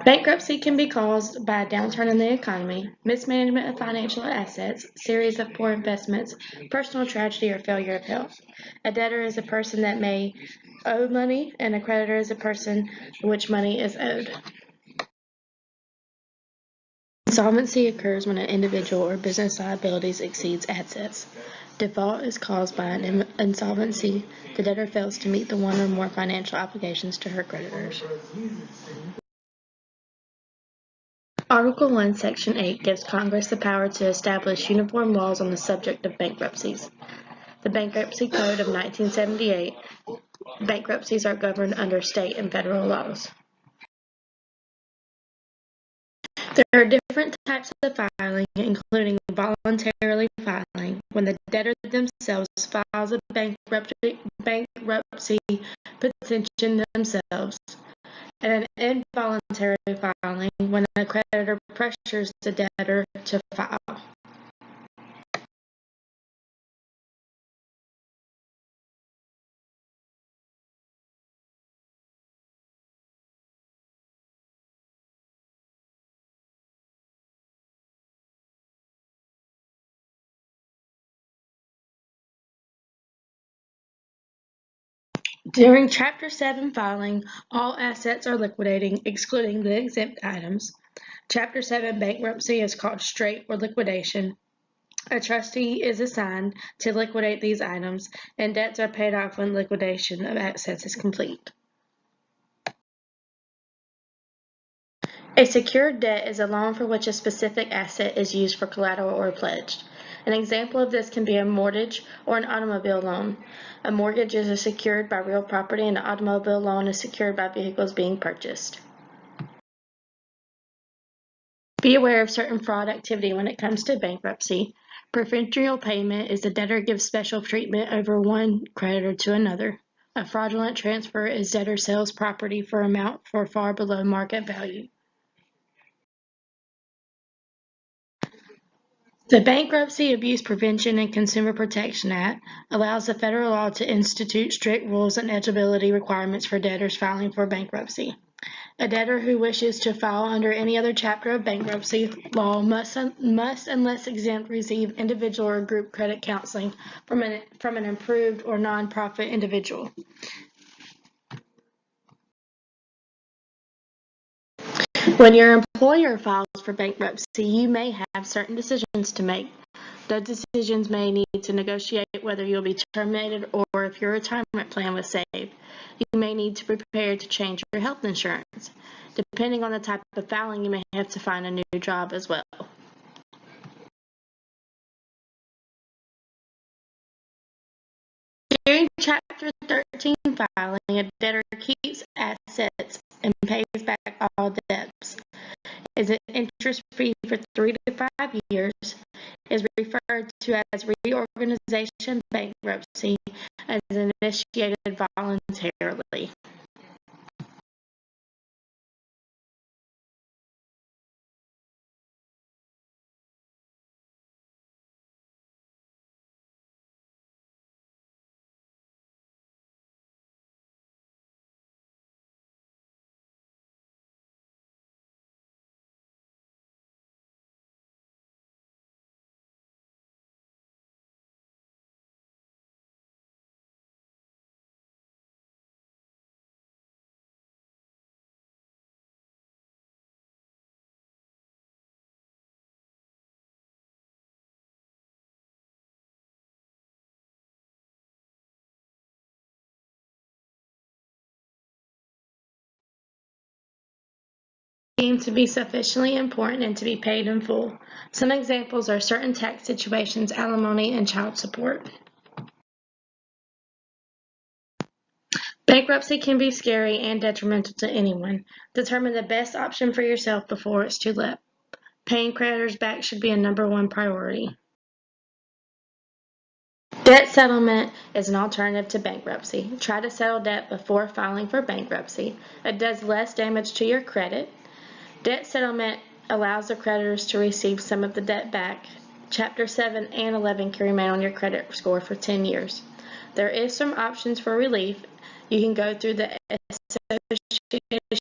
Bankruptcy can be caused by a downturn in the economy, mismanagement of financial assets, series of poor investments, personal tragedy, or failure of health. A debtor is a person that may owe money, and a creditor is a person to which money is owed. Insolvency occurs when an individual or business liabilities exceeds assets. Default is caused by an insolvency. The debtor fails to meet the one or more financial obligations to her creditors. Article 1, Section 8 gives Congress the power to establish uniform laws on the subject of bankruptcies. The Bankruptcy Code of 1978, bankruptcies are governed under state and federal laws. There are different types of filing, including voluntarily filing, when the debtor themselves files a bankruptcy petition themselves, and an involuntary filing, when the creditor pressures the debtor to file. During Chapter 7 filing, all assets are liquidating, excluding the exempt items. Chapter 7 bankruptcy is called straight or liquidation. A trustee is assigned to liquidate these items, and debts are paid off when liquidation of assets is complete. A secured debt is a loan for which a specific asset is used for collateral or pledged. An example of this can be a mortgage or an automobile loan. A mortgage is secured by real property, and an automobile loan is secured by vehicles being purchased. Be aware of certain fraud activity when it comes to bankruptcy. Preferential payment is the debtor gives special treatment over one creditor to another. A fraudulent transfer is debtor sells property for amount for far below market value. The Bankruptcy Abuse Prevention and Consumer Protection Act allows the federal law to institute strict rules and eligibility requirements for debtors filing for bankruptcy. A debtor who wishes to file under any other chapter of bankruptcy law must, unless exempt, receive individual or group credit counseling from an approved or nonprofit individual. When your employer files for bankruptcy, you may have certain decisions to make. Those decisions may need to negotiate whether you'll be terminated or if your retirement plan was saved. You may need to prepare to change your health insurance. Depending on the type of filing, you may have to find a new job as well. During Chapter 13 filing, a debtor keeps assets and pays back all debts. Is interest-free for 3 to 5 years, is referred to as reorganization bankruptcy, and is initiated voluntarily. Deemed to be sufficiently important and to be paid in full. Some examples are certain tax situations, alimony, and child support. Bankruptcy can be scary and detrimental to anyone. Determine the best option for yourself before it's too late. Paying creditors back should be a #1 priority. Debt settlement is an alternative to bankruptcy. Try to settle debt before filing for bankruptcy. It does less damage to your credit. Debt settlement allows the creditors to receive some of the debt back. Chapter 7 and 11 can remain on your credit score for 10 years. There is some options for relief. You can go through the Association